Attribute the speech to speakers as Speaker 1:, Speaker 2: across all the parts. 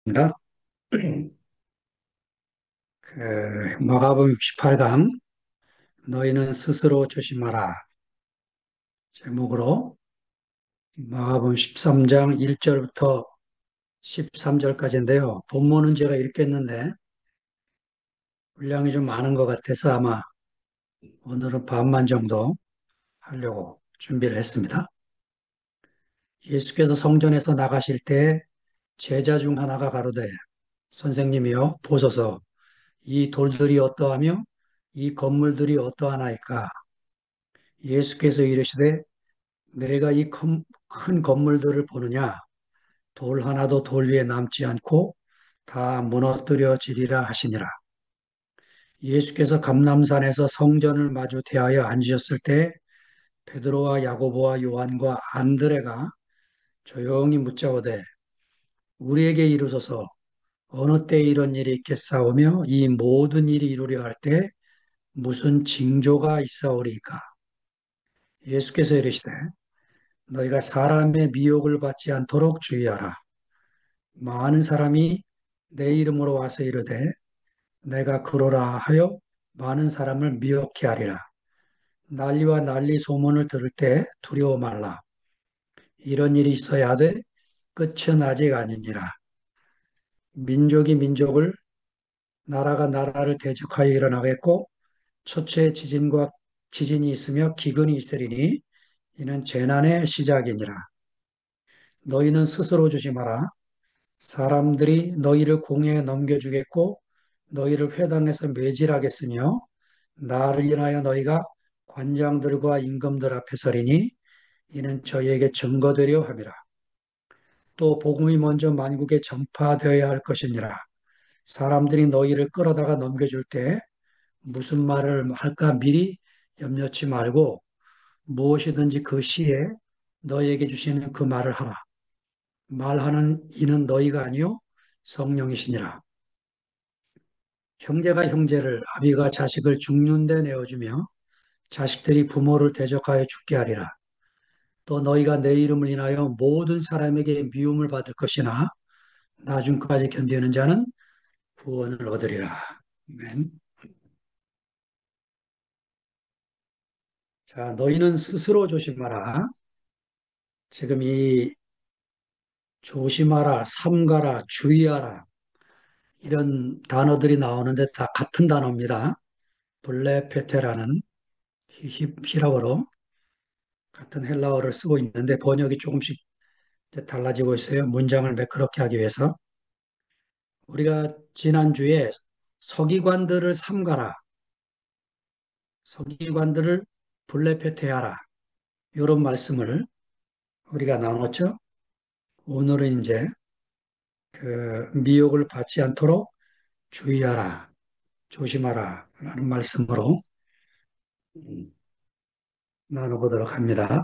Speaker 1: 입니다. 마가복음 68강 너희는 스스로 조심하라 제목으로 마가복음 13장 1절부터 13절까지인데요. 본문은 제가 읽겠는데 분량이 좀 많은 것 같아서 아마 오늘은 반만 정도 하려고 준비를 했습니다. 예수께서 성전에서 나가실 때 제자 중 하나가 가로되 선생님이여 보소서 이 돌들이 어떠하며 이 건물들이 어떠하나이까. 예수께서 이르시되 내가 이 큰 건물들을 보느냐? 돌 하나도 돌 위에 남지 않고 다 무너뜨려지리라 하시니라. 예수께서 감람산에서 성전을 마주 대하여 앉으셨을 때 베드로와 야고보와 요한과 안드레가 조용히 묻자오되 우리에게 이르소서 어느 때 이런 일이 있겠사오며 이 모든 일이 이루려 할 때 무슨 징조가 있사오리이까. 예수께서 이르시되 너희가 사람의 미혹을 받지 않도록 주의하라. 많은 사람이 내 이름으로 와서 이르되 내가 그러라 하여 많은 사람을 미혹해 하리라. 난리와 난리 소문을 들을 때 두려워 말라. 이런 일이 있어야 돼 끝은 아직 아니니라. 민족이 민족을 나라가 나라를 대적하여 일어나겠고 초초에 지진이 있으며 기근이 있으리니 이는 재난의 시작이니라. 너희는 스스로 조심하라. 사람들이 너희를 공회에 넘겨주겠고 너희를 회당에서 매질하겠으며 나를 인하여 너희가 관장들과 임금들 앞에 서리니 이는 저희에게 증거되려 함이라. 또 복음이 먼저 만국에 전파되어야 할 것이니라. 사람들이 너희를 끌어다가 넘겨줄 때 무슨 말을 할까 미리 염려치 말고 무엇이든지 그 시에 너희에게 주시는 그 말을 하라. 말하는 이는 너희가 아니요 성령이시니라. 형제가 형제를, 아비가 자식을 죽는 데 내어주며 자식들이 부모를 대적하여 죽게 하리라. 또 너희가 내 이름을 인하여 모든 사람에게 미움을 받을 것이나 나중까지 견디는 자는 구원을 얻으리라. 아멘. 자, 너희는 스스로 조심하라. 지금 이 조심하라, 삼가라, 주의하라 이런 단어들이 나오는데 다 같은 단어입니다. 블레페테라는 히라어로 같은 헬라어를 쓰고 있는데 번역이 조금씩 달라지고 있어요. 문장을 매끄럽게 하기 위해서. 우리가 지난주에 서기관들을 삼가라, 서기관들을 블레페테하라 이런 말씀을 우리가 나눴죠. 오늘은 이제 그 미혹을 받지 않도록 주의하라, 조심하라 라는 말씀으로 나눠보도록 합니다.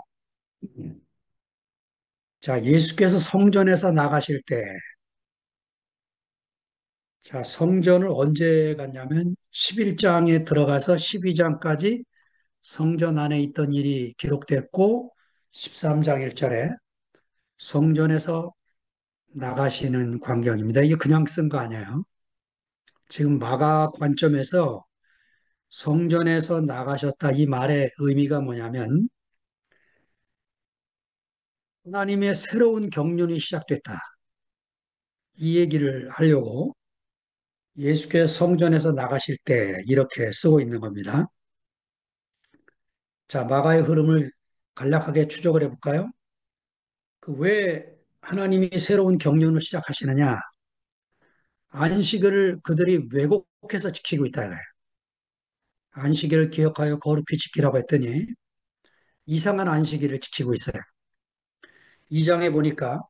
Speaker 1: 자, 예수께서 성전에서 나가실 때, 자, 성전을 언제 갔냐면 11장에 들어가서 12장까지 성전 안에 있던 일이 기록됐고 13장 1절에 성전에서 나가시는 광경입니다. 이게 그냥 쓴 거 아니에요. 지금 마가 관점에서 성전에서 나가셨다 이 말의 의미가 뭐냐면 하나님의 새로운 경륜이 시작됐다. 이 얘기를 하려고 예수께서 성전에서 나가실 때 이렇게 쓰고 있는 겁니다. 자, 마가의 흐름을 간략하게 추적을 해볼까요? 그 왜 하나님이 새로운 경륜을 시작하시느냐? 안식일을 그들이 왜곡해서 지키고 있다. 이거예요. 안식일을 기억하여 거룩히 지키라고 했더니 이상한 안식일을 지키고 있어요. 2장에 보니까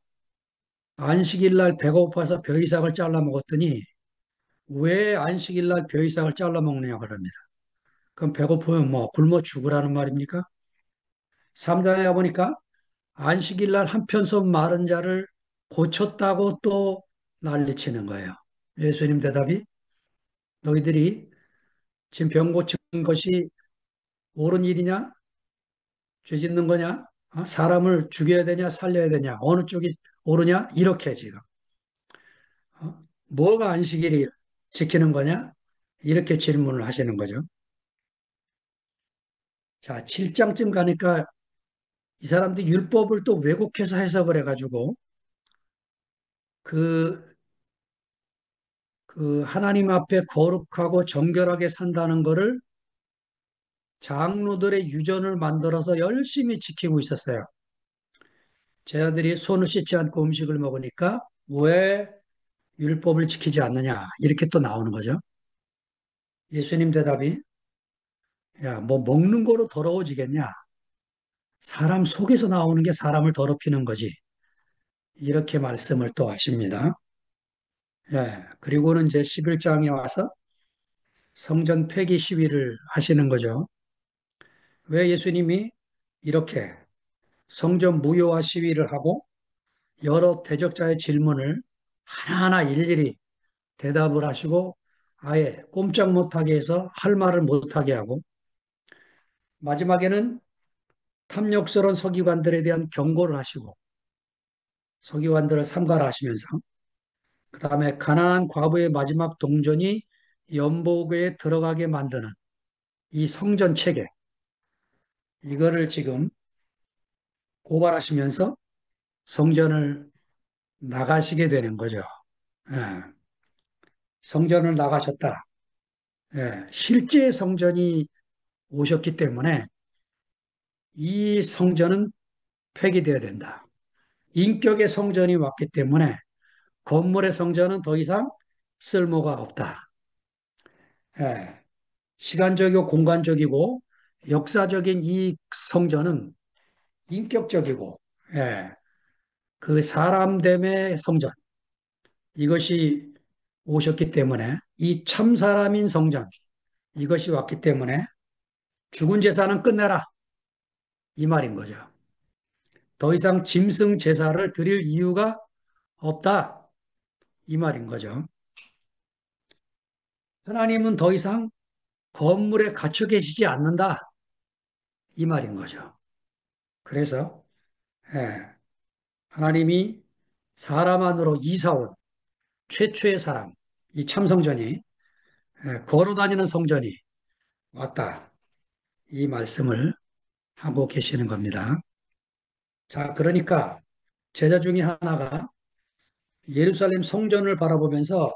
Speaker 1: 안식일 날 배가 고파서 벼이삭을 잘라 먹었더니 왜 안식일 날 벼이삭을 잘라 먹느냐 그럽니다. 그럼 배고프면 뭐 굶어 죽으라는 말입니까? 3장에 보니까 안식일 날 한편손 마른 자를 고쳤다고 또 난리치는 거예요. 예수님 대답이 너희들이 지금 병 고친 것이 옳은 일이냐? 죄 짓는 거냐? 사람을 죽여야 되냐? 살려야 되냐? 어느 쪽이 옳으냐? 이렇게 지금 뭐가 안식일이 지키는 거냐? 이렇게 질문을 하시는 거죠. 자, 7장쯤 가니까 이 사람들이 율법을 또 왜곡해서 해석을 해가지고 그, 그 하나님 앞에 거룩하고 정결하게 산다는 거를 장로들의 유전을 만들어서 열심히 지키고 있었어요. 제 아들이 손을 씻지 않고 음식을 먹으니까 왜 율법을 지키지 않느냐? 이렇게 또 나오는 거죠. 예수님 대답이, 야, 뭐 먹는 거로 더러워지겠냐? 사람 속에서 나오는 게 사람을 더럽히는 거지. 이렇게 말씀을 또 하십니다. 예, 그리고는 이제 11장에 와서 성전 폐기 시위를 하시는 거죠. 왜 예수님이 이렇게 성전 무효화 시위를 하고 여러 대적자의 질문을 하나하나 일일이 대답을 하시고 아예 꼼짝 못하게 해서 할 말을 못하게 하고 마지막에는 탐욕스러운 서기관들에 대한 경고를 하시고 서기관들을 삼가하시면서 그 다음에 가나안 과부의 마지막 동전이 연복에 들어가게 만드는 이 성전 체계 이거를 지금 고발하시면서 성전을 나가시게 되는 거죠. 예, 성전을 나가셨다. 예, 실제 성전이 오셨기 때문에 이 성전은 폐기되어야 된다. 인격의 성전이 왔기 때문에 건물의 성전은 더 이상 쓸모가 없다. 예, 시간적이고 공간적이고 역사적인 이 성전은 인격적이고 예, 그 사람됨의 성전 이것이 오셨기 때문에 이 참사람인 성전 이것이 왔기 때문에 죽은 제사는 끝내라 이 말인 거죠. 더 이상 짐승 제사를 드릴 이유가 없다 이 말인 거죠. 하나님은 더 이상 건물에 갇혀 계시지 않는다 이 말인 거죠. 그래서 예, 하나님이 사람 안으로 이사온 최초의 사람 이 참성전이 걸어다니는 성전이 왔다 이 말씀을 하고 계시는 겁니다. 자, 그러니까 제자 중에 하나가 예루살렘 성전을 바라보면서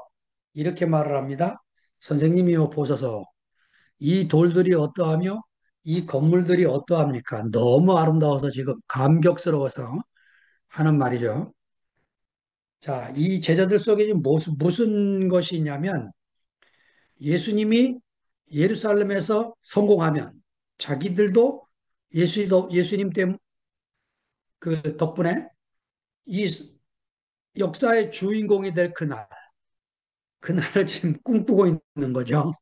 Speaker 1: 이렇게 말을 합니다. 선생님이요 보소서 이 돌들이 어떠하며 이 건물들이 어떠합니까? 너무 아름다워서 지금 감격스러워서 하는 말이죠. 자, 이 제자들 속에 지금 무슨 것이 있냐면 예수님이 예루살렘에서 성공하면 자기들도 예수님 때문 그 덕분에 이 역사의 주인공이 될 그날을 지금 꿈꾸고 있는 거죠.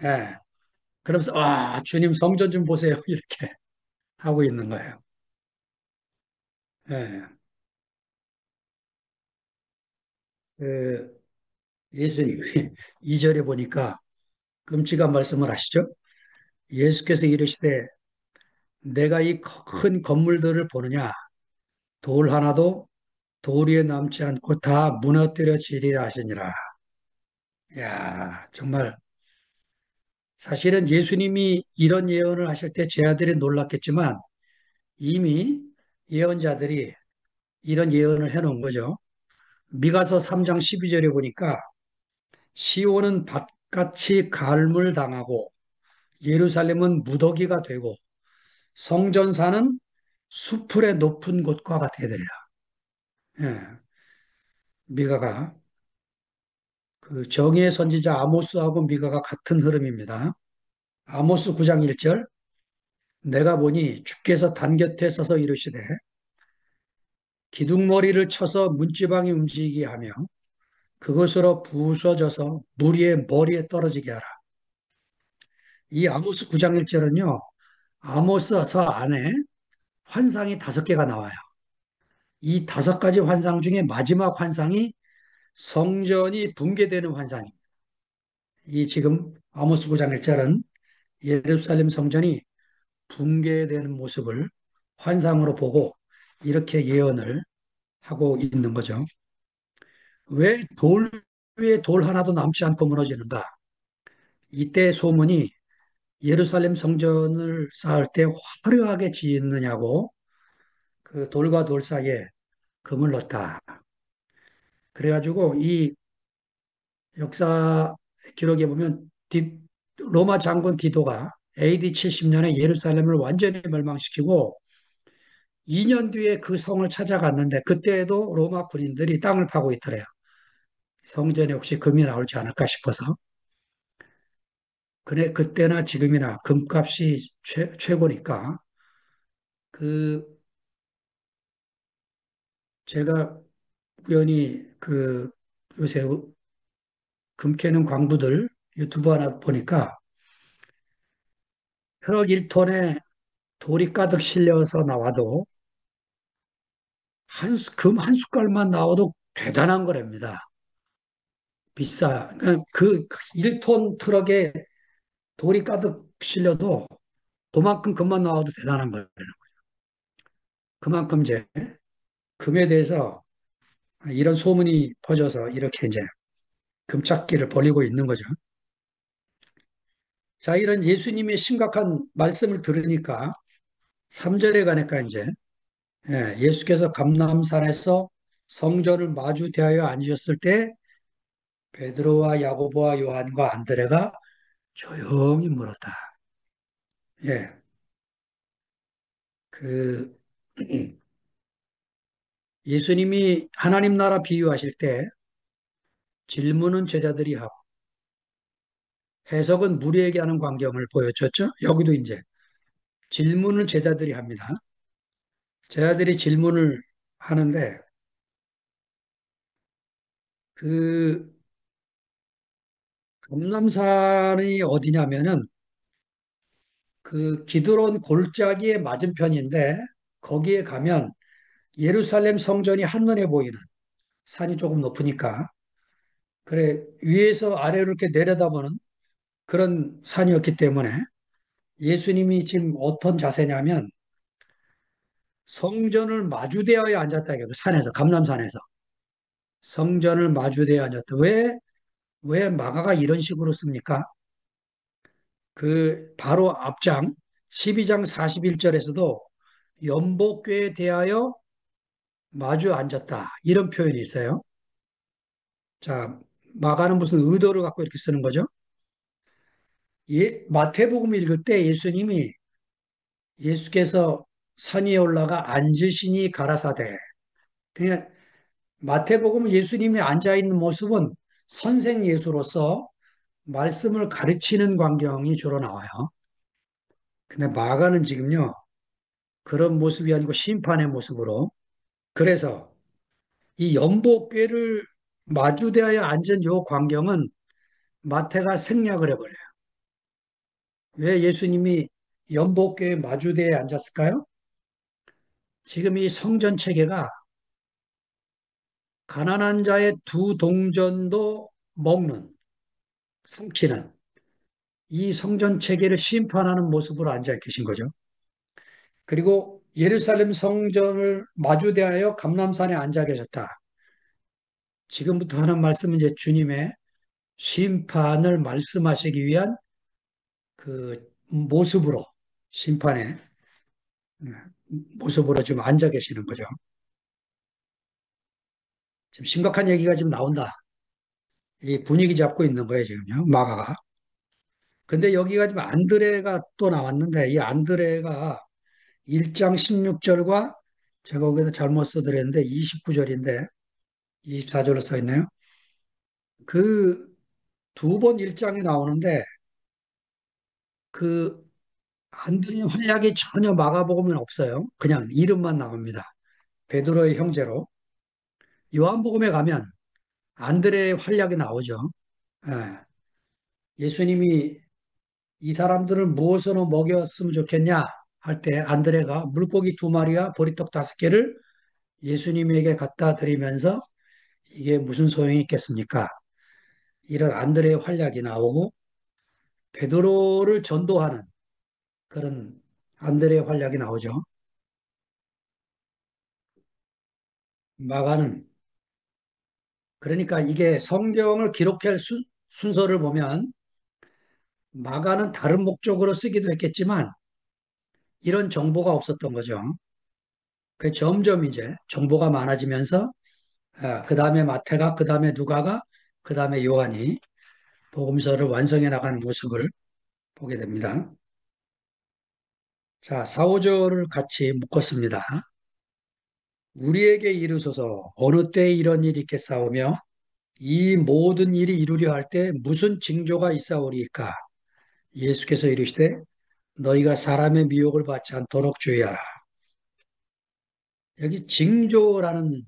Speaker 1: 예. 그러면서 아, 주님 성전 좀 보세요. 이렇게 하고 있는 거예요. 예. 그 예수님이 2절에 보니까 끔찍한 말씀을 하시죠. 예수께서 이르시되 내가 이 큰 건물들을 보느냐 돌 하나도 돌 위에 남지 않고 다 무너뜨려지리라 하시니라. 야, 정말 사실은 예수님이 이런 예언을 하실 때 제 아들이 놀랐겠지만 이미 예언자들이 이런 예언을 해놓은 거죠. 미가서 3장 12절에 보니까 시온은 밭같이 갈물당하고 예루살렘은 무더기가 되고 성전사는 수풀의 높은 곳과 같게 되리라. 예, 미가가 그 정의의 선지자 아모스하고 미가가 같은 흐름입니다. 아모스 9장 1절 내가 보니 주께서 단 곁에 서서 이르시되 기둥머리를 쳐서 문지방이 움직이게 하며 그것으로 부서져서 무리의 머리에 떨어지게 하라. 이 아모스 9장 1절은요. 아모스서 안에 환상이 5개가 나와요. 이 5가지 환상 중에 마지막 환상이 성전이 붕괴되는 환상입니다. 이 지금 아모스 9장 1절은 예루살렘 성전이 붕괴되는 모습을 환상으로 보고 이렇게 예언을 하고 있는 거죠. 왜 돌 위에 돌 하나도 남지 않고 무너지는가? 이때 소문이 예루살렘 성전을 쌓을 때 화려하게 짓느냐고 그 돌과 돌 사이에 금을 넣었다. 그래가지고 이 역사 기록에 보면 로마 장군 디도가 AD 70년에 예루살렘을 완전히 멸망시키고 2년 뒤에 그 성을 찾아갔는데 그때에도 로마 군인들이 땅을 파고 있더래요. 성전에 혹시 금이 나올지 않을까 싶어서. 그래, 그때나 지금이나 금값이 최고니까 그 제가 우연히 그 요새 금 캐는 광부들 유튜브 하나 보니까 트럭 1톤에 돌이 가득 실려서 나와도 금 한 숟갈만 나와도 대단한 거랍니다. 비싸. 그러니까 그 1톤 트럭에 돌이 가득 실려도 그만큼 금만 나와도 대단한 거예요. 그만큼 이제 금에 대해서 이런 소문이 퍼져서 이렇게 이제 금찾기를 벌이고 있는 거죠. 자, 이런 예수님의 심각한 말씀을 들으니까 3절에 가니까 이제 예수께서 감람산에서 성전을 마주 대하여 앉으셨을 때 베드로와 야고보와 요한과 안드레가 조용히 물었다. 예, 그 예수님이 하나님 나라 비유하실 때 질문은 제자들이 하고 해석은 무리에게 하는 광경을 보여줬죠. 여기도 이제 질문을 제자들이 합니다. 제자들이 질문을 하는데 그 감람산이 어디냐면은 그 기드론 골짜기의 맞은편인데 거기에 가면 예루살렘 성전이 한눈에 보이는 산이 조금 높으니까 그래 위에서 아래로 이렇게 내려다보는 그런 산이었기 때문에 예수님이 지금 어떤 자세냐면 성전을 마주대하여 앉았다 이거예요. 산에서 감람산에서 성전을 마주대하여 앉았다. 왜 마가가 이런 식으로 씁니까? 그 바로 앞장 12장 41절에서도 연복궤에 대하여 마주 앉았다. 이런 표현이 있어요. 자, 마가는 무슨 의도를 갖고 이렇게 쓰는 거죠? 마태복음 읽을 때 예수께서 산 위에 올라가 앉으시니 가라사대. 그냥 마태복음 예수님이 앉아 있는 모습은 선생 예수로서 말씀을 가르치는 광경이 주로 나와요. 근데 마가는 지금요, 그런 모습이 아니고 심판의 모습으로. 그래서 이 연복궤를 마주대하여 앉은 요 광경은 마태가 생략을 해버려요. 왜 예수님이 연복궤에 마주대에 앉았을까요? 지금 이 성전 체계가 가난한 자의 두 동전도 먹는, 삼키는 이 성전 체계를 심판하는 모습으로 앉아 계신 거죠. 그리고 예루살렘 성전을 마주대하여 감람산에 앉아 계셨다. 지금부터 하는 말씀은 이제 주님의 심판을 말씀하시기 위한 그 모습으로 심판의 모습으로 지금 앉아 계시는 거죠. 지금 심각한 얘기가 지금 나온다. 이 분위기 잡고 있는 거예요, 지금요, 마가가. 근데 여기가 지금 안드레가 또 나왔는데 이 안드레가 1장 16절과 제가 거기서 잘못 써드렸는데 29절인데 24절로 써 있네요. 그 두 번 1장에 나오는데 그 안드레 활약이 전혀 마가복음에는 없어요. 그냥 이름만 나옵니다. 베드로의 형제로. 요한복음에 가면 안드레의 활약이 나오죠. 예. 예수님이 이 사람들을 무엇으로 먹였으면 좋겠냐 할 때 안드레가 물고기 두 마리와 보리떡 다섯 개를 예수님에게 갖다 드리면서 이게 무슨 소용이 있겠습니까? 이런 안드레의 활약이 나오고 베드로를 전도하는 그런 안드레의 활약이 나오죠. 마가는 그러니까 이게 성경을 기록할 순서를 보면 마가는 다른 목적으로 쓰기도 했겠지만 이런 정보가 없었던 거죠. 그 점점 이제 정보가 많아지면서 그 다음에 마태가, 그 다음에 누가가, 그 다음에 요한이 복음서를 완성해 나가는 모습을 보게 됩니다. 자, 4, 5절을 같이 묶었습니다. 우리에게 이르소서 어느 때에 이런 일이 있겠사오며 이 모든 일이 이루려 할 때 무슨 징조가 있사오리이까? 예수께서 이르시되 너희가 사람의 미혹을 받지 않도록 주의하라. 여기 징조라는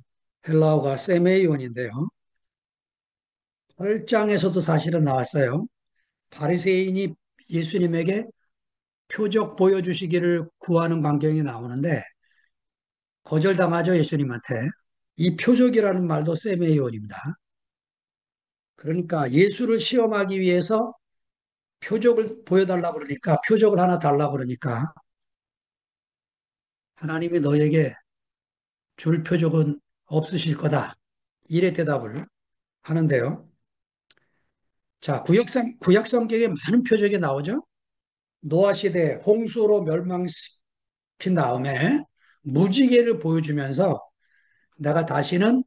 Speaker 1: 헬라어가 세메이온인데요. 8장에서도 사실은 나왔어요. 바리새인이 예수님에게 표적 보여주시기를 구하는 광경이 나오는데 거절당하죠, 예수님한테. 이 표적이라는 말도 세메이온입니다. 그러니까 예수를 시험하기 위해서 표적을 보여달라고 그러니까 표적을 하나 달라고 그러니까 하나님이 너에게 줄 표적은 없으실 거다. 이래 대답을 하는데요. 자, 구약 성경에 많은 표적이 나오죠. 노아 시대 홍수로 멸망시킨 다음에 무지개를 보여주면서 내가 다시는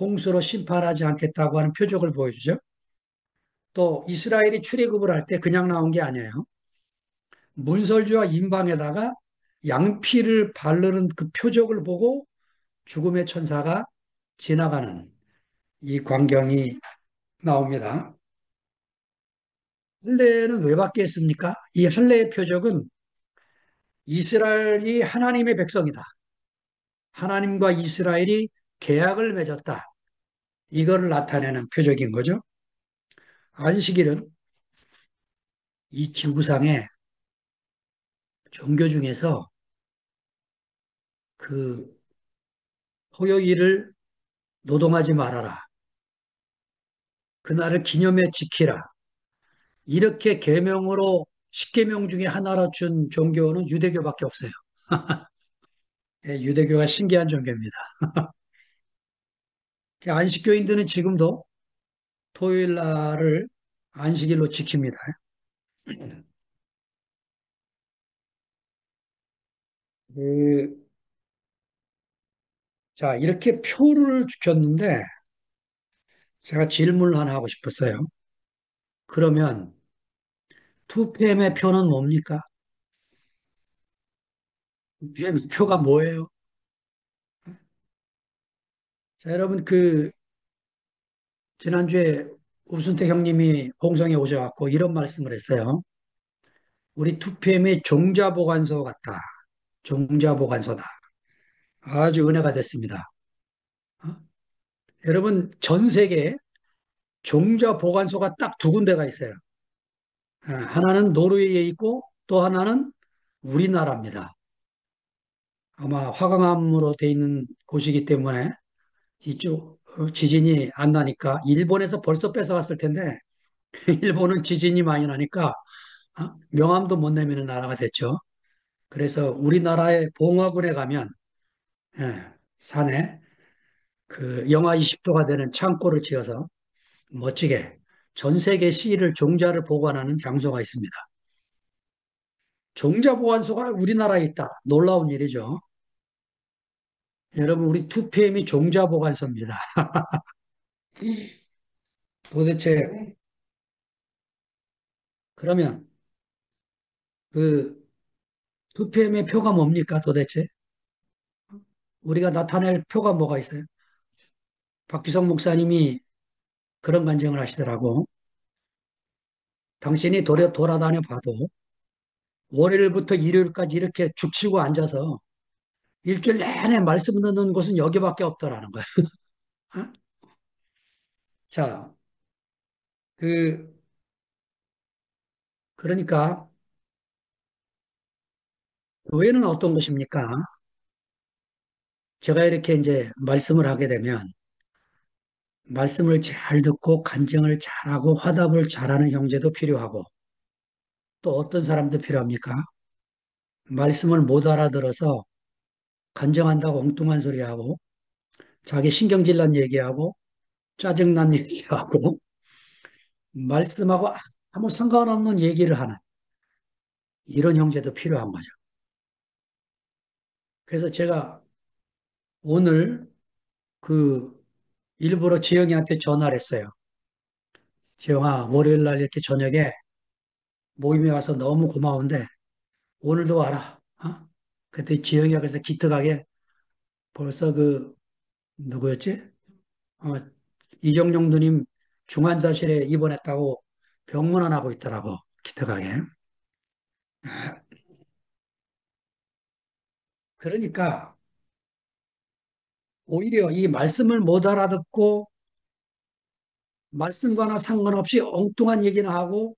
Speaker 1: 홍수로 심판하지 않겠다고 하는 표적을 보여주죠. 또 이스라엘이 출애굽을 할 때 그냥 나온 게 아니에요. 문설주와 인방에다가 양피를 바르는 그 표적을 보고 죽음의 천사가 지나가는 이 광경이 나옵니다. 할례는 왜 받겠습니까? 이 할례의 표적은 이스라엘이 하나님의 백성이다. 하나님과 이스라엘이 계약을 맺었다. 이거를 나타내는 표적인 거죠. 안식일은 이 지구상의 종교 중에서 그 토요일을 노동하지 말아라. 그날을 기념해 지키라. 이렇게 계명으로 10계명 중에 하나로 준 종교는 유대교밖에 없어요. 예, 유대교가 신기한 종교입니다. 안식교인들은 지금도 토요일 날을 안식일로 지킵니다. 그, 자, 이렇게 표를 주셨는데 제가 질문을 하나 하고 싶었어요. 그러면 2PM의 표는 뭡니까? 2PM 표가 뭐예요? 자, 여러분 지난주에 우순태 형님이 홍성에 오셔갖고 이런 말씀을 했어요. 우리 2PM이 종자보관소 같다. 종자보관소다. 아주 은혜가 됐습니다. 어? 여러분, 전 세계에 종자보관소가 딱 두 군데가 있어요. 하나는 노르웨이에 있고 또 하나는 우리나라입니다. 아마 화강암으로 돼 있는 곳이기 때문에 이쪽 지진이 안 나니까 일본에서 벌써 뺏어갔을 텐데 일본은 지진이 많이 나니까 명함도 못 내미는 나라가 됐죠. 그래서 우리나라의 봉화군에 가면 예, 산에 그 영하 20도가 되는 창고를 지어서 멋지게 전 세계 시를 종자를 보관하는 장소가 있습니다. 종자 보관소가 우리나라에 있다. 놀라운 일이죠. 여러분, 우리 2PM이 종자 보관소입니다. 도대체 그러면 그 2PM의 표가 뭡니까 도대체? 우리가 나타낼 표가 뭐가 있어요? 박지성 목사님이 그런 간증을 하시더라고. 당신이 돌아다녀 봐도 월요일부터 일요일까지 이렇게 죽치고 앉아서 일주일 내내 말씀 듣는 곳은 여기밖에 없더라는 거야. 어? 자, 그, 그러니까 교회는 어떤 것입니까? 제가 이렇게 이제 말씀을 하게 되면 말씀을 잘 듣고 간증을 잘하고 화답을 잘하는 형제도 필요하고 또 어떤 사람도 필요합니까? 말씀을 못 알아들어서 간증한다고 엉뚱한 소리 하고 자기 신경질난 얘기하고 짜증난 얘기하고 말씀하고 아무 상관없는 얘기를 하는 이런 형제도 필요한 거죠. 그래서 제가 오늘 그 일부러 지영이한테 전화를 했어요. 지영아, 월요일 날 이렇게 저녁에 모임에 와서 너무 고마운데 오늘도 와라. 어? 그때 지영이가 그래서 기특하게 벌써 그 누구였지? 어, 이정용 누님 중환자실에 입원했다고 병문안 하고 있더라고. 기특하게. 그러니까 오히려 이 말씀을 못 알아듣고 말씀과는 상관없이 엉뚱한 얘기나 하고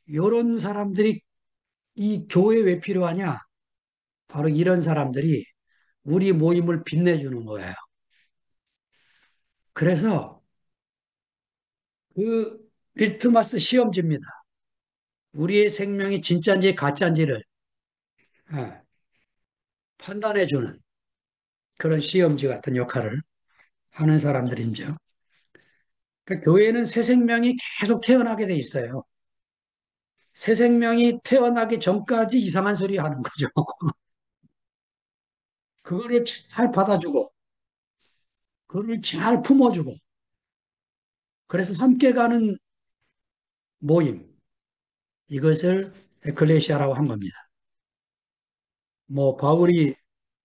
Speaker 1: 이런 사람들이 이 교회 왜 필요하냐? 바로 이런 사람들이 우리 모임을 빛내주는 거예요. 그래서 그 리트머스 시험지입니다. 우리의 생명이 진짜인지 가짜인지를 예, 판단해주는 그런 시험지 같은 역할을 하는 사람들이죠. 그 교회는 새 생명이 계속 태어나게 돼 있어요. 새 생명이 태어나기 전까지 이상한 소리 하는 거죠. 그거를 잘 받아주고, 그거를 잘 품어주고, 그래서 함께 가는 모임, 이것을 에클레시아라고 한 겁니다. 뭐, 바울이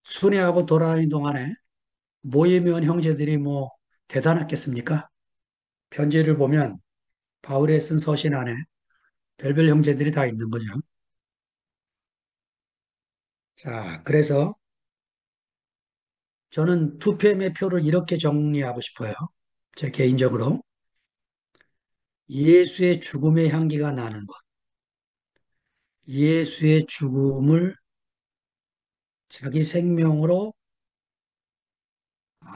Speaker 1: 순회하고 돌아다니는 동안에 모임에 온 형제들이 뭐, 대단했겠습니까? 편지를 보면 바울의 쓴 서신 안에 별별 형제들이 다 있는 거죠. 자, 그래서 저는 투표의 표를 이렇게 정리하고 싶어요. 제 개인적으로. 예수의 죽음의 향기가 나는 것. 예수의 죽음을 자기 생명으로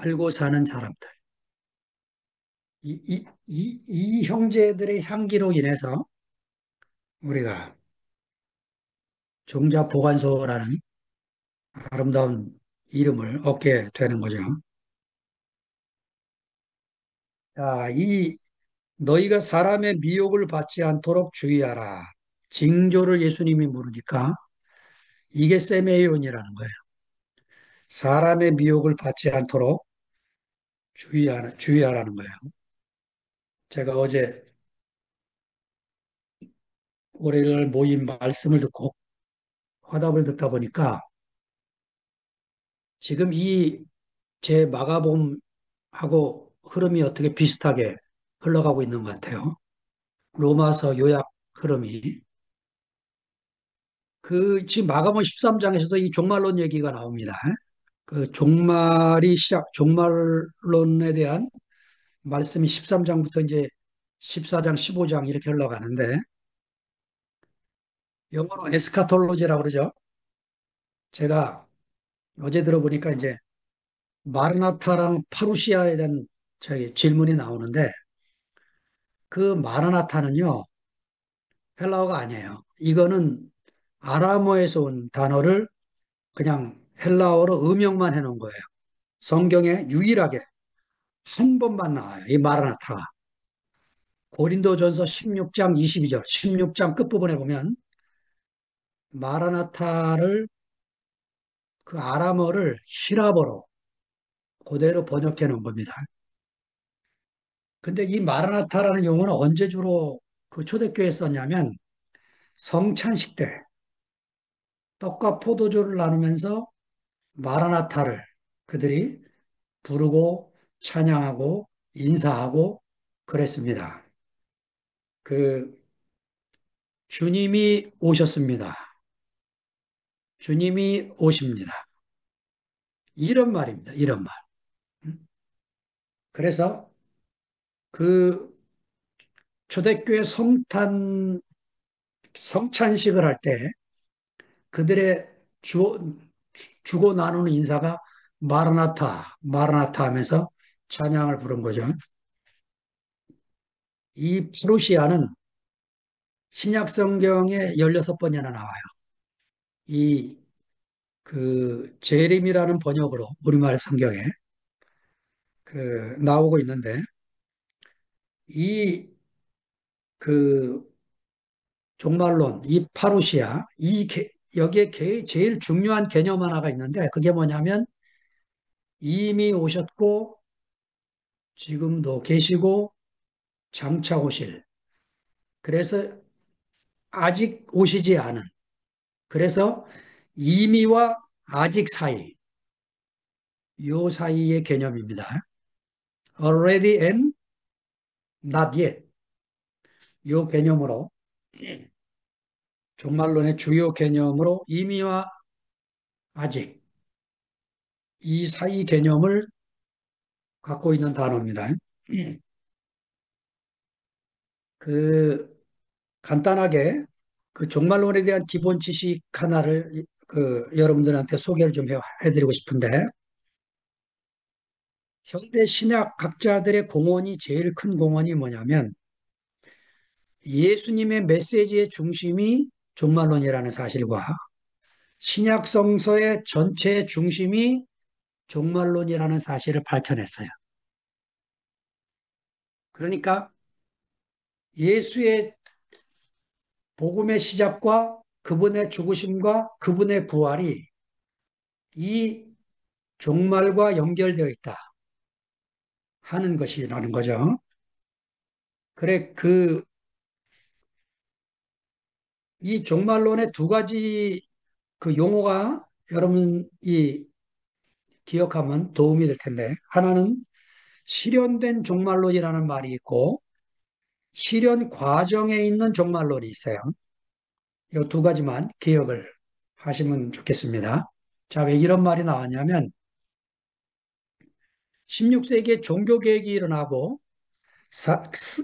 Speaker 1: 알고 사는 사람들. 이 형제들의 향기로 인해서 우리가 종자보관소라는 아름다운 이름을 얻게 되는 거죠. 자, 너희가 사람의 미혹을 받지 않도록 주의하라. 징조를 예수님이 물으니까 이게 세메이온이라는 거예요. 사람의 미혹을 받지 않도록 주의하라는 거예요. 제가 어제 월요일 모임 말씀을 듣고 화답을 듣다 보니까 지금 이 제 마가복음하고 흐름이 어떻게 비슷하게 흘러가고 있는 것 같아요. 로마서 요약 흐름이. 그 지금 마가복음 13장에서도 이 종말론 얘기가 나옵니다. 그 종말론에 대한 말씀이 13장부터 이제 14장, 15장 이렇게 흘러가는데 영어로 에스카톨로지라고 그러죠. 제가 어제 들어보니까 이제 마르나타랑 파루시아에 대한 저기 질문이 나오는데 그 마라나타는요 헬라어가 아니에요. 이거는 아람어에서 온 단어를 그냥 헬라어로 음역만 해놓은 거예요. 성경에 유일하게 한 번만 나와요. 이 마라나타가. 고린도전서 16장 22절, 16장 끝부분에 보면 마라나타를 그 아람어를 히라버로 그대로 번역해 놓은 겁니다. 근데 이 마라나타라는 용어는 언제 주로 그 초대교회에 썼냐면 성찬식 때 떡과 포도주를 나누면서 마라나타를 그들이 부르고 찬양하고 인사하고 그랬습니다. 그 주님이 오셨습니다. 주님이 오십니다. 이런 말입니다. 이런 말. 그래서 그 초대교회 성찬식을 할 때 그들의 주고 나누는 인사가 마라나타, 마라나타 하면서 찬양을 부른 거죠. 이 프루시아는 신약 성경에 16번이나 나와요. 이 그 재림이라는 번역으로 우리말 성경에 나오고 있는데, 이 그 종말론, 이 파루시아, 여기에 제일 중요한 개념 하나가 있는데, 그게 뭐냐면, 이미 오셨고, 지금도 계시고, 장차 오실. 그래서 아직 오시지 않은. 그래서 이미와 아직 사이, 요 사이의 개념입니다. already and not yet. 요 개념으로, 종말론의 주요 개념으로 이미와 아직, 이 사이 개념을 갖고 있는 단어입니다. 그, 간단하게 그 종말론에 대한 기본 지식 하나를 여러분들한테 소개를 좀 해드리고 싶은데, 현대 신약학자들의 공헌이 제일 큰 공헌이 뭐냐면 예수님의 메시지의 중심이 종말론이라는 사실과 신약 성서의 전체 중심이 종말론이라는 사실을 밝혀냈어요. 그러니까 예수의 복음의 시작과 그분의 죽으심과 그분의 부활이 이 종말과 연결되어 있다 하는 것이라는 거죠. 그래, 이 종말론의 두 가지 그 용어가 여러분이 기억하면 도움이 될 텐데, 하나는 실현된 종말론이라는 말이 있고, 실현 과정에 있는 종말론이 있어요. 이 두 가지만 기억을 하시면 좋겠습니다. 자, 왜 이런 말이 나왔냐면, 16세기에 종교개혁이 일어나고,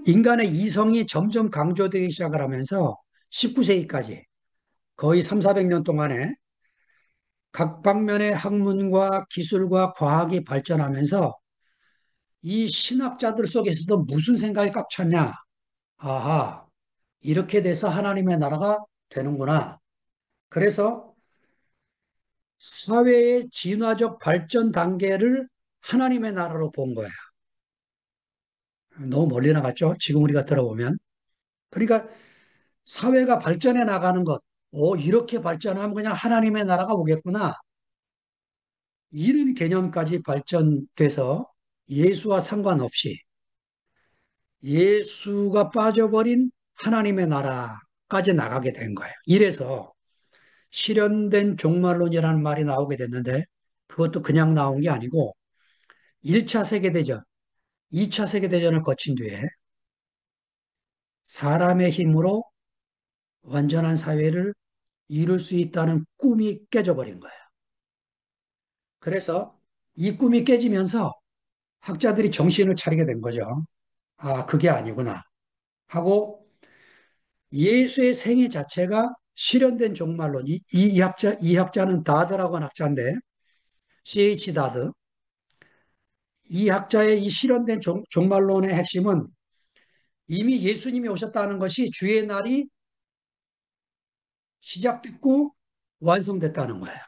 Speaker 1: 인간의 이성이 점점 강조되기 시작을 하면서 19세기까지 거의 3, 400년 동안에 각 방면의 학문과 기술과 과학이 발전하면서 이 신학자들 속에서도 무슨 생각이 꽉 찼냐? 아하, 이렇게 돼서 하나님의 나라가 되는구나. 그래서 사회의 진화적 발전 단계를 하나님의 나라로 본 거예요. 너무 멀리 나갔죠? 지금 우리가 들어보면. 그러니까 사회가 발전해 나가는 것, 이렇게 발전하면 그냥 하나님의 나라가 오겠구나. 이런 개념까지 발전돼서 예수와 상관없이 예수가 빠져버린 하나님의 나라까지 나가게 된 거예요. 이래서 실현된 종말론이라는 말이 나오게 됐는데 그것도 그냥 나온 게 아니고 1차 세계대전, 2차 세계대전을 거친 뒤에 사람의 힘으로 완전한 사회를 이룰 수 있다는 꿈이 깨져버린 거예요. 그래서 이 꿈이 깨지면서 학자들이 정신을 차리게 된 거죠. 아, 그게 아니구나 하고 예수의 생애 자체가 실현된 종말론. 이 학자는 다드라고 하는 학자인데, C.H. 다드. 이 학자의 이 실현된 종말론의 핵심은 이미 예수님이 오셨다는 것이 주의 날이 시작됐고 완성됐다는 거예요.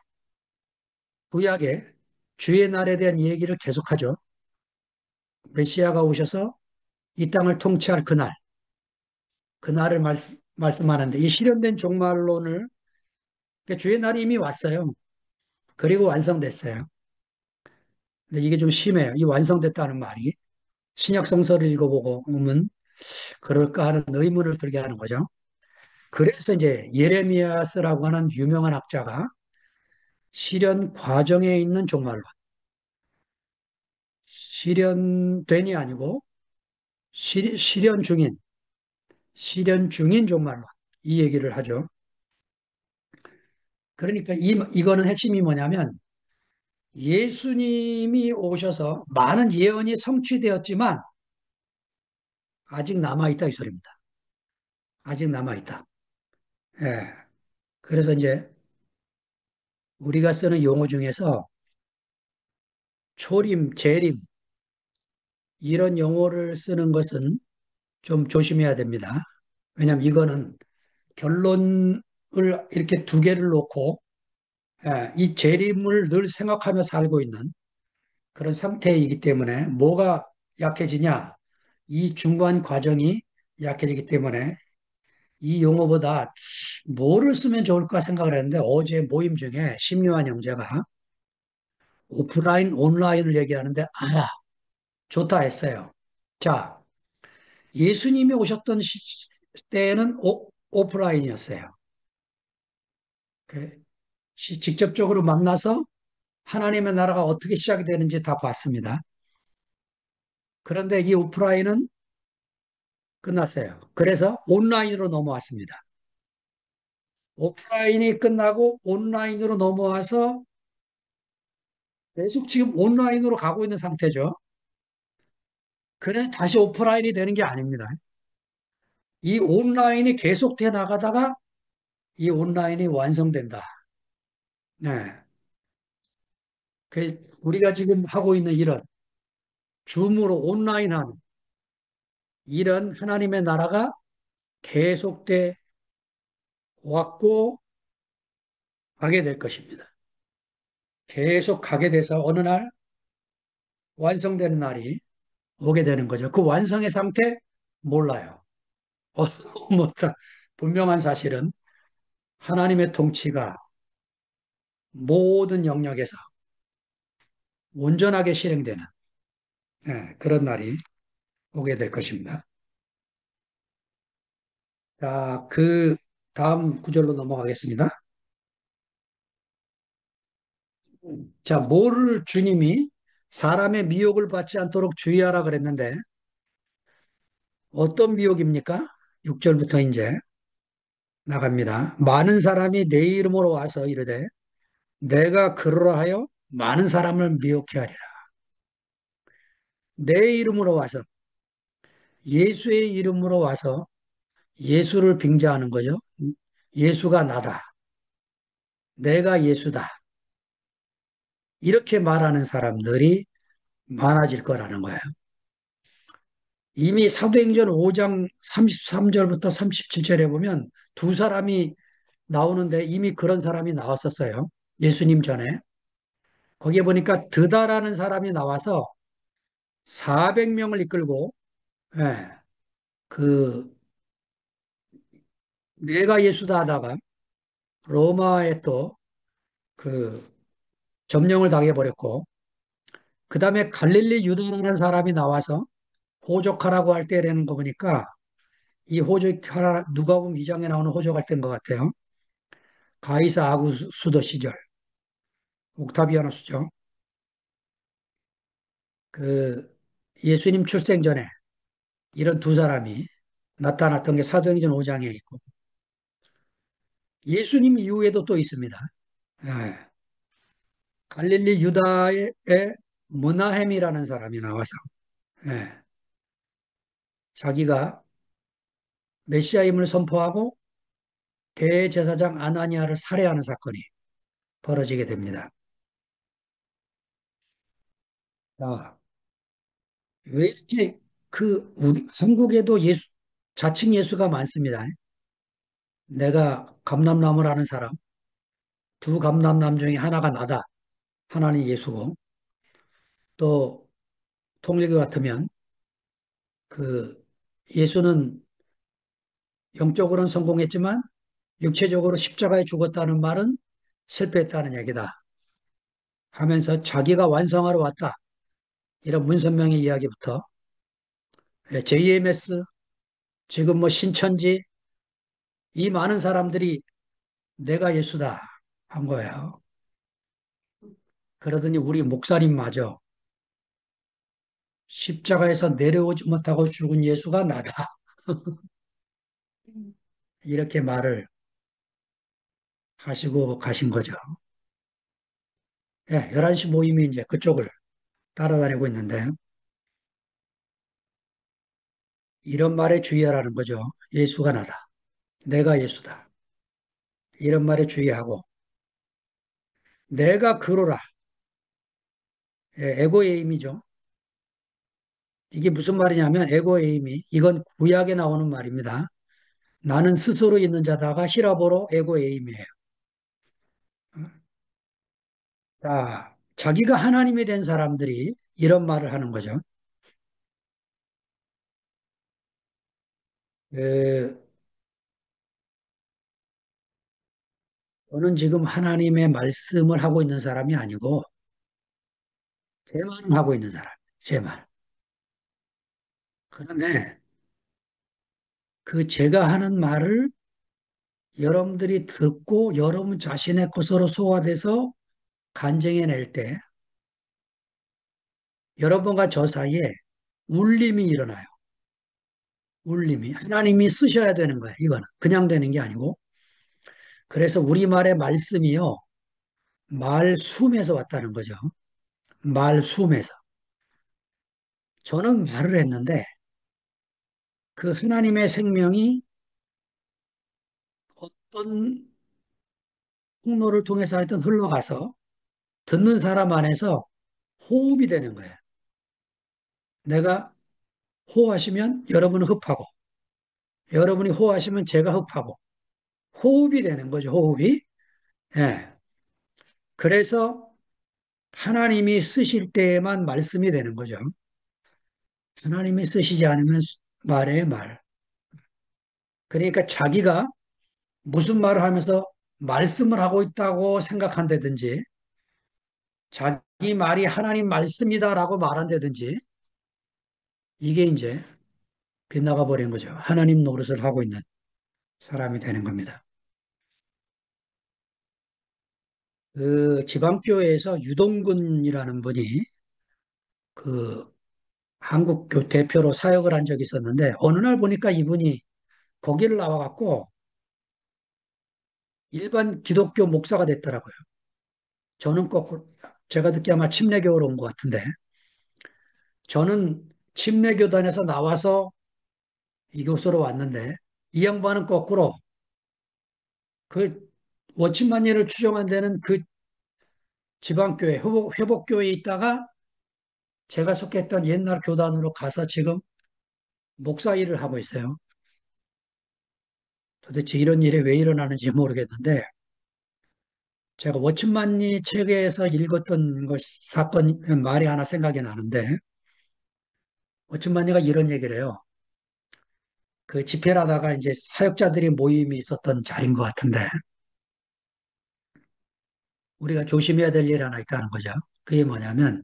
Speaker 1: 구약에 주의 날에 대한 얘기를 계속하죠. 메시아가 오셔서 이 땅을 통치할 그날, 그날을 말씀하는데 이 실현된 종말론을 그러니까 주의 날이 이미 왔어요. 그리고 완성됐어요. 근데 이게 좀 심해요. 이 완성됐다는 말이. 신약 성서를 읽어보고 오면 그럴까 하는 의문을 들게 하는 거죠. 그래서 이제 예레미야스라고 하는 유명한 학자가 실현 과정에 있는 종말론, 실현된이 아니고 실현 중인 종말론 이 얘기를 하죠. 그러니까 이거는 핵심이 뭐냐면 예수님이 오셔서 많은 예언이 성취되었지만 아직 남아있다 이 소리입니다. 아직 남아있다. 예. 그래서 이제 우리가 쓰는 용어 중에서 초림, 재림 이런 용어를 쓰는 것은 좀 조심해야 됩니다. 왜냐하면 이거는 결론을 이렇게 두 개를 놓고 이 재림을 늘 생각하며 살고 있는 그런 상태이기 때문에 뭐가 약해지냐? 이 중간 과정이 약해지기 때문에 이 용어보다 뭐를 쓰면 좋을까 생각을 했는데 어제 모임 중에 심유한 형제가 오프라인, 온라인을 얘기하는데 좋다 했어요. 자, 예수님이 오셨던 때에는 오프라인이었어요. 그 직접적으로 만나서 하나님의 나라가 어떻게 시작이 되는지 다 봤습니다. 그런데 이 오프라인은 끝났어요. 그래서 온라인으로 넘어왔습니다. 오프라인이 끝나고 온라인으로 넘어와서 계속 지금 온라인으로 가고 있는 상태죠. 그래서 다시 오프라인이 되는 게 아닙니다. 이 온라인이 계속돼 나가다가 이 온라인이 완성된다. 네. 우리가 지금 하고 있는 이런 줌으로 온라인 하는 이런 하나님의 나라가 계속돼 왔고 가게 될 것입니다. 계속 가게 돼서 어느 날 완성되는 날이 오게 되는 거죠. 그 완성의 상태 몰라요. 어, 뭐, 분명한 사실은 하나님의 통치가 모든 영역에서 온전하게 실행되는 그런 날이 오게 될 것입니다. 자, 그 다음 구절로 넘어가겠습니다. 자, 뭐를 주님이 사람의 미혹을 받지 않도록 주의하라 그랬는데 어떤 미혹입니까? 6절부터 이제 나갑니다. 많은 사람이 내 이름으로 와서 이르되 내가 그러라 하여 많은 사람을 미혹해 하리라. 내 이름으로 와서 예수의 이름으로 와서 예수를 빙자하는 거죠. 예수가 나다. 내가 예수다. 이렇게 말하는 사람들이 많아질 거라는 거예요. 이미 사도행전 5장 33절부터 37절에 보면 두 사람이 나오는데 이미 그런 사람이 나왔었어요. 예수님 전에. 거기에 보니까 드다라는 사람이 나와서 400명을 이끌고 예, 그 내가 예수다 하다가 로마에 또 그 점령을 당해버렸고 그 다음에 갈릴리 유다라는 사람이 나와서 호적하라고 할 때라는 거 보니까 이 호적하라 누가복음 2장에 나오는 호적할 때인 것 같아요. 가이사 아구수도 시절 옥타비아누스죠. 그 예수님 출생 전에 이런 두 사람이 나타났던 게 사도행전 5장에 있고 예수님 이후에도 또 있습니다. 예. 갈릴리 유다의 문하햄이라는 사람이 나와서 예. 자기가 메시아임을 선포하고 대제사장 아나니아를 살해하는 사건이 벌어지게 됩니다. 자, 왜 이렇게 우리 한국에도 자칭 예수가 많습니다. 내가 감람나무라는 사람, 두 감람남 중에 하나가 나다. 하나는 예수고, 또 통일교 같으면 그 예수는 영적으로는 성공했지만 육체적으로 십자가에 죽었다는 말은 실패했다는 얘기다. 하면서 자기가 완성하러 왔다. 이런 문선명의 이야기부터 JMS, 지금 뭐 신천지, 이 많은 사람들이 내가 예수다 한 거예요. 그러더니 우리 목사님마저 십자가에서 내려오지 못하고 죽은 예수가 나다. 이렇게 말을 하시고 가신 거죠. 예, 11시 모임이 이제 그쪽을 따라다니고 있는데 이런 말에 주의하라는 거죠. 예수가 나다. 내가 예수다. 이런 말에 주의하고 내가 그로라. 예, 에고에임이죠. 이게 무슨 말이냐면 에고에임이 이건 구약에 나오는 말입니다. 나는 스스로 있는 자다가 히라보로 에고에임이에요. 자, 자기가 하나님이 된 사람들이 이런 말을 하는 거죠. 에, 저는 지금 하나님의 말씀을 하고 있는 사람이 아니고 제 말을 하고 있는 사람, 제 말. 그런데 그 제가 하는 말을 여러분들이 듣고 여러분 자신의 것으로 소화돼서 간증해낼 때 여러분과 저 사이에 울림이 일어나요. 울림이. 하나님이 쓰셔야 되는 거예요. 이거는. 그냥 되는 게 아니고. 그래서 우리말의 말씀이요. 말숨에서 왔다는 거죠. 말숨에서. 저는 말을 했는데 그 하나님의 생명이 어떤 통로를 통해서 하여튼 흘러가서 듣는 사람 안에서 호흡이 되는 거예요. 내가 호하시면 여러분은 흡하고 여러분이 호하시면 제가 흡하고 호흡이 되는 거죠. 호흡이. 예. 그래서 하나님이 쓰실 때에만 말씀이 되는 거죠. 하나님이 쓰시지 않으면 말에 말. 그러니까 자기가 무슨 말을 하면서 말씀을 하고 있다고 생각한다든지 자기 말이 하나님 말씀이다라고 말한다든지 이게 이제 빗나가 버린 거죠. 하나님 노릇을 하고 있는 사람이 되는 겁니다. 그 지방교회에서 유동근이라는 분이 그 한국교 대표로 사역을 한 적이 있었는데 어느 날 보니까 이분이 거기를 나와갖고 일반 기독교 목사가 됐더라고요. 저는 거꾸로 제가 듣기에 아마 침례교로 온 것 같은데 저는 침례교단에서 나와서 이곳으로 왔는데 이 양반은 거꾸로 그 워치만리를 추종한 데는 그 지방교회 회복교회에 있다가 제가 속했던 옛날 교단으로 가서 지금 목사 일을 하고 있어요. 도대체 이런 일이 왜 일어나는지 모르겠는데 제가 워치만리 책에서 읽었던 것 사건 말이 하나 생각이 나는데 워치만리가 이런 얘기를 해요. 그 집회를 하다가 이제 사역자들이 모임이 있었던 자리인 것 같은데 우리가 조심해야 될 일이 하나 있다는 거죠. 그게 뭐냐면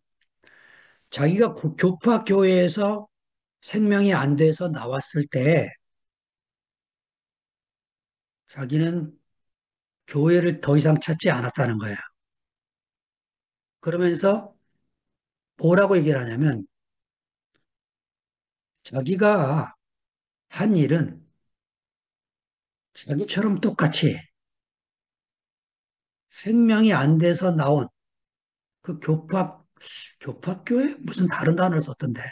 Speaker 1: 자기가 교파 교회에서 생명이 안 돼서 나왔을 때 자기는 교회를 더 이상 찾지 않았다는 거예요. 그러면서 뭐라고 얘기를 하냐면 자기가 한 일은 자기처럼 똑같이 생명이 안 돼서 나온 그 교파교회? 무슨 다른 단어를 썼던데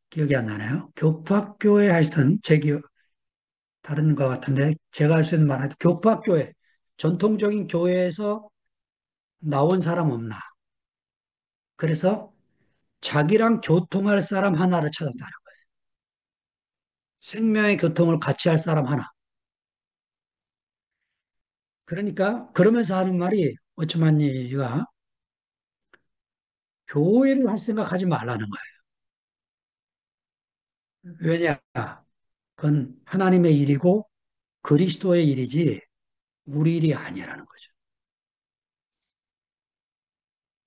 Speaker 1: 기억이 안 나네요. 교파교회 하여튼 제 기억 다른 것 같은데 제가 할 수 있는 말은 교파교회 전통적인 교회에서 나온 사람 없나. 그래서 자기랑 교통할 사람 하나를 찾았다는 거예요. 생명의 교통을 같이 할 사람 하나. 그러니까 그러면서 하는 말이 어쩌만니가 교회를 할 생각하지 말라는 거예요. 왜냐? 그건 하나님의 일이고 그리스도의 일이지 우리 일이 아니라는 거죠.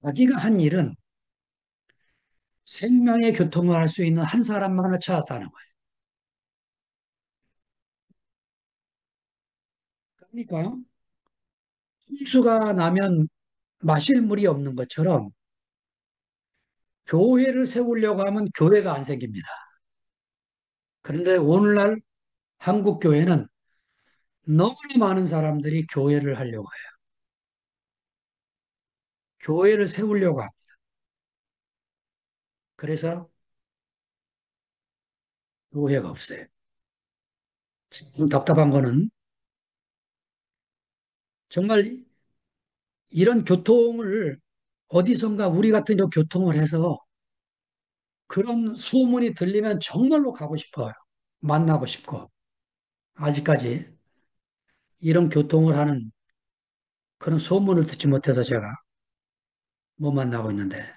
Speaker 1: 자기가 한 일은 생명의 교통을 할 수 있는 한 사람만을 찾았다는 거예요. 그러니까 홍수가 나면 마실 물이 없는 것처럼 교회를 세우려고 하면 교회가 안 생깁니다. 그런데 오늘날 한국 교회는 너무나 많은 사람들이 교회를 하려고 해요. 교회를 세우려고 합니다. 그래서 교회가 없어요. 참 답답한 거는 정말 이런 교통을 어디선가 우리 같은 저 교통을 해서 그런 소문이 들리면 정말로 가고 싶어요. 만나고 싶고. 아직까지 이런 교통을 하는 그런 소문을 듣지 못해서 제가 못 만나고 있는데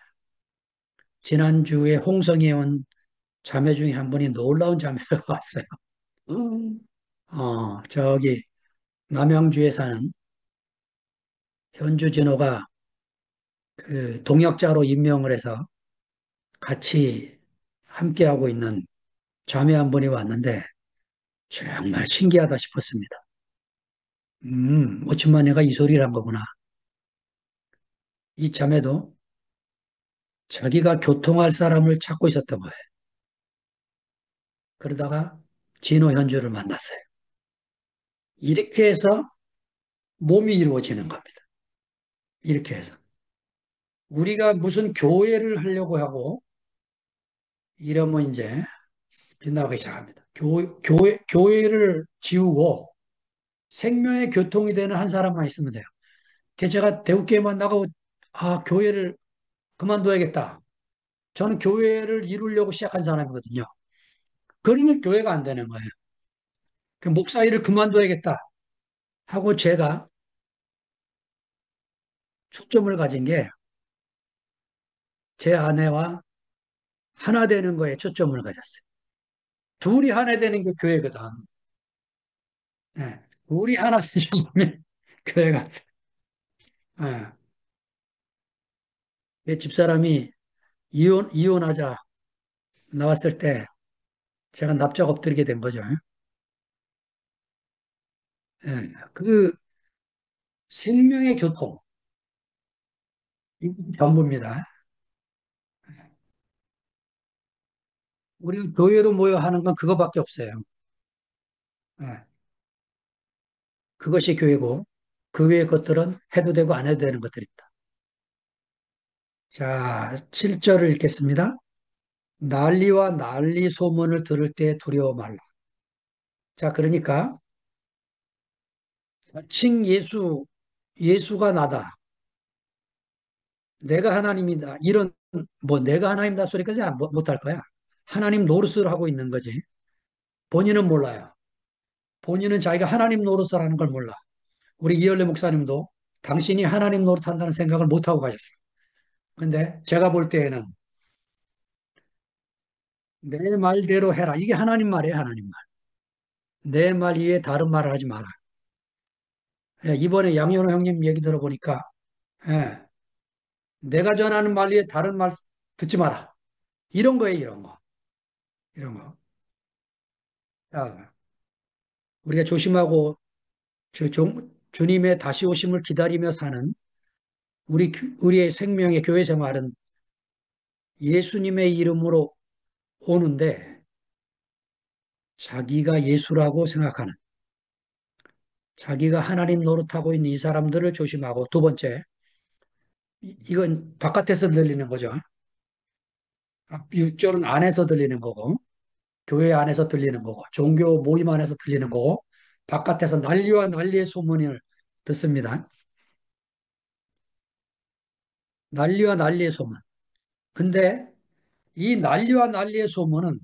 Speaker 1: 지난주에 홍성에 온 자매 중에 한 분이 놀라운 자매가 왔어요. 저기 남양주에 사는 현주 진호가 그 동역자로 임명을 해서 같이 함께하고 있는 자매 한 분이 왔는데 정말 신기하다 싶었습니다. 5천만 애가 이 소리를 한 거구나. 이 자매도 자기가 교통할 사람을 찾고 있었던 거예요. 그러다가 진호 현주를 만났어요. 이렇게 해서 몸이 이루어지는 겁니다. 이렇게 해서. 우리가 무슨 교회를 하려고 하고 이러면 이제 빗나가기 시작합니다. 교회를 지우고 생명의 교통이 되는 한 사람만 있으면 돼요. 제가 대우교회만 나가고 교회를 그만둬야겠다. 저는 교회를 이루려고 시작한 사람이거든요. 그러면 교회가 안 되는 거예요. 그 목사 일을 그만둬야겠다 하고 제가 초점을 가진 게 제 아내와 하나 되는 거에 초점을 가졌어요. 둘이 하나 되는 게 교회거든. 예. 둘이 하나 되시면 교회가. 예. 내 집사람이 이혼하자 나왔을 때 제가 납작 엎드리게 된 거죠. 예. 그 생명의 교통, 이 전부입니다. 우리 교회로 모여 하는 건 그거밖에 없어요. 예. 그것이 교회고 그 외의 것들은 해도 되고 안 해도 되는 것들입니다. 자, 7절을 읽겠습니다. 난리와 난리 소문을 들을 때 두려워 말라. 자, 그러니까 칭 예수가 나다. 내가 하나님이다. 이런 뭐 내가 하나님이다 소리까지 못할 거야. 하나님 노릇을 하고 있는 거지. 본인은 몰라요. 본인은 자기가 하나님 노릇을 하는 걸 몰라. 우리 이열래 목사님도 당신이 하나님 노릇한다는 생각을 못하고 가셨어. 근데 제가 볼 때에는 내 말대로 해라. 이게 하나님 말이에요, 하나님 말. 내 말 이외에 다른 말을 하지 마라. 예, 이번에 양현호 형님 얘기 들어보니까 예, 내가 전하는 말 외에 다른 말 듣지 마라. 이런 거예요, 이런 거. 이런 거. 자, 우리가 조심하고 주님의 다시 오심을 기다리며 사는 우리의 생명의 교회 생활은 예수님의 이름으로 오는데 자기가 예수라고 생각하는 자기가 하나님 노릇하고 있는 이 사람들을 조심하고 두 번째, 이건 바깥에서 들리는 거죠. 6절은 안에서 들리는 거고 교회 안에서 들리는 거고 종교 모임 안에서 들리는 거고 바깥에서 난리와 난리의 소문을 듣습니다. 난리와 난리의 소문. 근데 이 난리와 난리의 소문은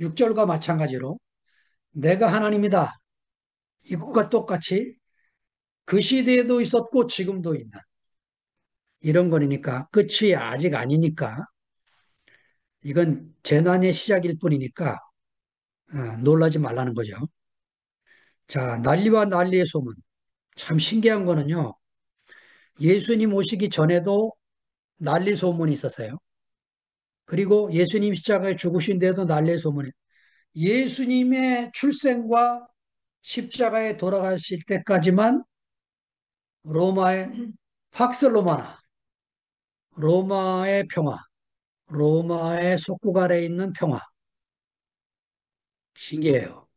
Speaker 1: 6절과 마찬가지로 내가 하나님이다. 이것과 똑같이 그 시대에도 있었고 지금도 있는 이런 거니까 끝이 아직 아니니까 이건 재난의 시작일 뿐이니까 놀라지 말라는 거죠. 자, 난리와 난리의 소문. 참 신기한 거는요. 예수님 오시기 전에도 난리 소문이 있었어요. 그리고 예수님 십자가에 죽으신 데도 난리 소문이. 예수님의 출생과 십자가에 돌아가실 때까지만 로마의 팍스 로마나, 로마의 평화, 로마의 속국 아래에 있는 평화. 신기해요.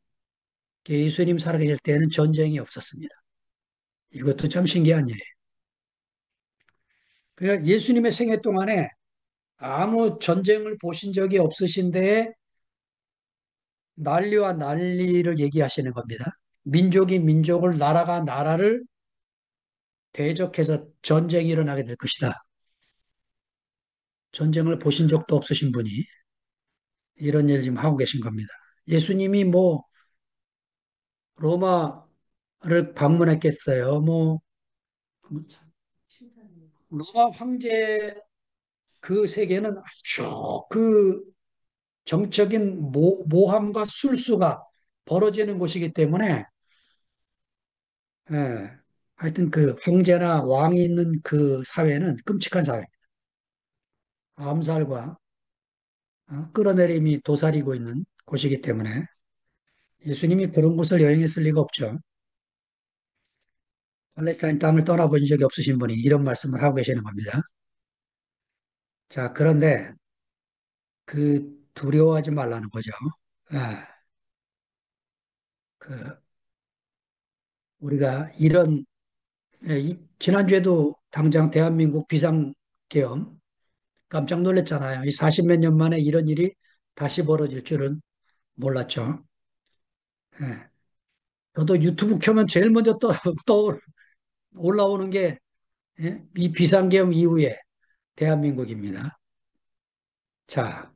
Speaker 1: 예수님 살아계실 때는 전쟁이 없었습니다. 이것도 참 신기한 일이에요. 그러니까 예수님의 생애 동안에 아무 전쟁을 보신 적이 없으신데 난리와 난리를 얘기하시는 겁니다. 민족이 민족을, 나라가 나라를 대적해서 전쟁이 일어나게 될 것이다. 전쟁을 보신 적도 없으신 분이 이런 일을 지금 하고 계신 겁니다. 예수님이 뭐 로마를 방문했겠어요. 뭐 로마 황제 그 세계는 아주 그 정적인 모함과 술수가 벌어지는 곳이기 때문에 예, 하여튼 그 황제나 왕이 있는 그 사회는 끔찍한 사회. 암살과 끌어내림이 도사리고 있는 곳이기 때문에 예수님이 그런 곳을 여행했을 리가 없죠. 팔레스타인 땅을 떠나본 적이 없으신 분이 이런 말씀을 하고 계시는 겁니다. 자, 그런데 그 두려워하지 말라는 거죠. 예, 그 우리가 이런 지난주에도 당장 대한민국 비상계엄 깜짝 놀랐잖아요. 이 40몇 년 만에 이런 일이 다시 벌어질 줄은 몰랐죠. 예. 저도 유튜브 켜면 제일 먼저 떠 올라오는 게 이 비상계엄 이후에 대한민국입니다. 자,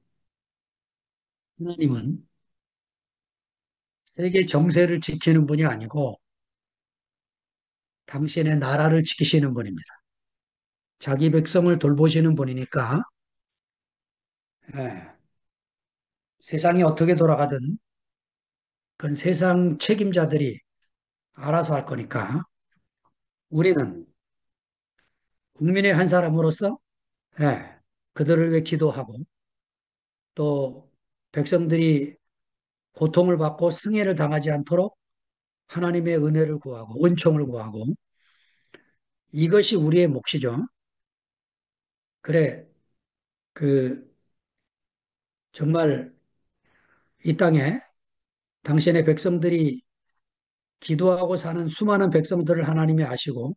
Speaker 1: 하나님은 세계 정세를 지키는 분이 아니고 당신의 나라를 지키시는 분입니다. 자기 백성을 돌보시는 분이니까 예, 세상이 어떻게 돌아가든 그건 세상 책임자들이 알아서 할 거니까 우리는 국민의 한 사람으로서 예, 그들을 위해 기도하고 또 백성들이 고통을 받고 상해를 당하지 않도록 하나님의 은혜를 구하고 은총을 구하고 이것이 우리의 몫이죠. 그래, 그 정말 이 땅에 당신의 백성들이 기도하고 사는 수많은 백성들을 하나님이 아시고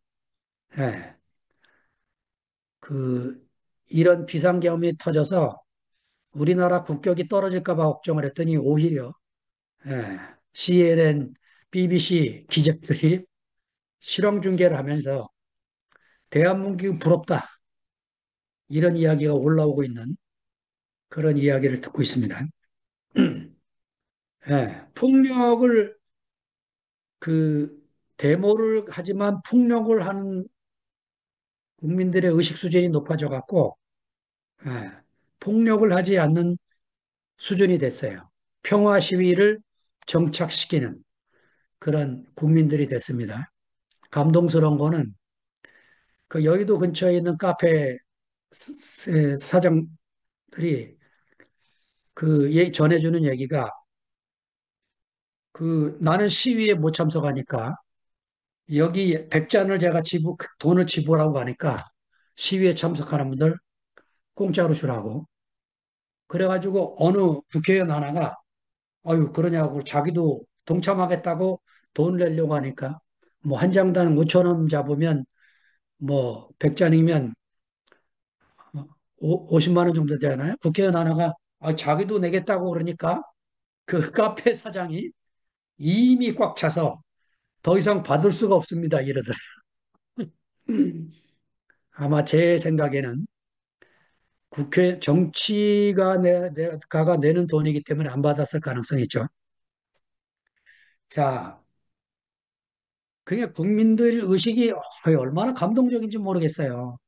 Speaker 1: 예, 그 이런 비상계엄이 터져서 우리나라 국격이 떨어질까 봐 걱정을 했더니 오히려 예, CNN, BBC 기자들이 실황 중계를 하면서 대한민국이 부럽다 이런 이야기가 올라오고 있는 그런 이야기를 듣고 있습니다. 예, 폭력을 그 데모를 하지만 폭력을 하는 국민들의 의식 수준이 높아져 갖고 예, 폭력을 하지 않는 수준이 됐어요. 평화 시위를 정착시키는 그런 국민들이 됐습니다. 감동스러운 거는 그 여의도 근처에 있는 카페 사장들이 전해주는 얘기가 그 나는 시위에 못 참석하니까 여기 100잔을 제가 돈을 지불하고 가니까 시위에 참석하는 분들 공짜로 주라고. 그래가지고 어느 국회의원 하나가 아유 그러냐고 자기도 동참하겠다고 돈 내려고 하니까 뭐 한 장당 5천 원 잡으면 뭐 100잔이면 50만 원 정도 되잖아요. 국회의원 하나가 자기도 내겠다고 그러니까 그 카페 사장이 이미 꽉 차서 더 이상 받을 수가 없습니다. 이러더래요. 아마 제 생각에는 국회 정치가 가가 내는 돈이기 때문에 안 받았을 가능성이 있죠. 자, 그게 국민들 의식이 얼마나 감동적인지 모르겠어요.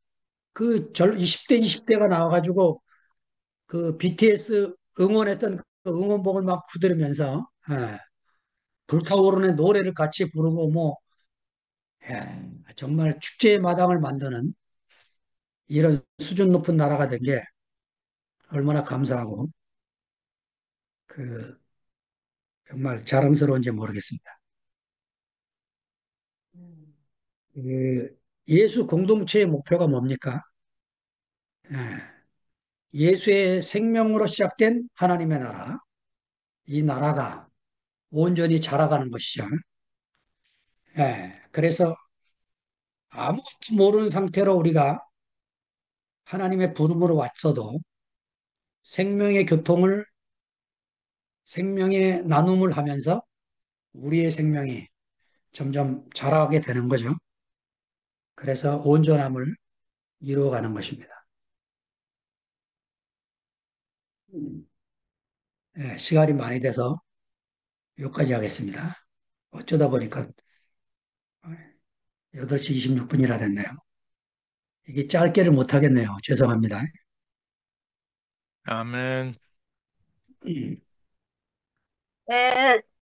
Speaker 1: 20대, 20대가 나와가지고 그 BTS 응원했던 그 응원봉을 막 후드리면서 불타오르는 노래를 같이 부르고 뭐 정말 축제의 마당을 만드는 이런 수준 높은 나라가 된 게 얼마나 감사하고 그 정말 자랑스러운지 모르겠습니다. 그 예수 공동체의 목표가 뭡니까? 예수의 생명으로 시작된 하나님의 나라, 이 나라가 온전히 자라가는 것이죠. 그래서 아무것도 모르는 상태로 우리가 하나님의 부름으로 왔어도 생명의 교통을, 생명의 나눔을 하면서 우리의 생명이 점점 자라게 되는 거죠. 그래서 온전함을 이루어가는 것입니다. 시간이 많이 돼서 여기까지 하겠습니다. 어쩌다 보니까 8시 26분이나 됐네요. 이게 짧게를 못하겠네요. 죄송합니다.
Speaker 2: 아멘.
Speaker 1: 음.
Speaker 3: 네.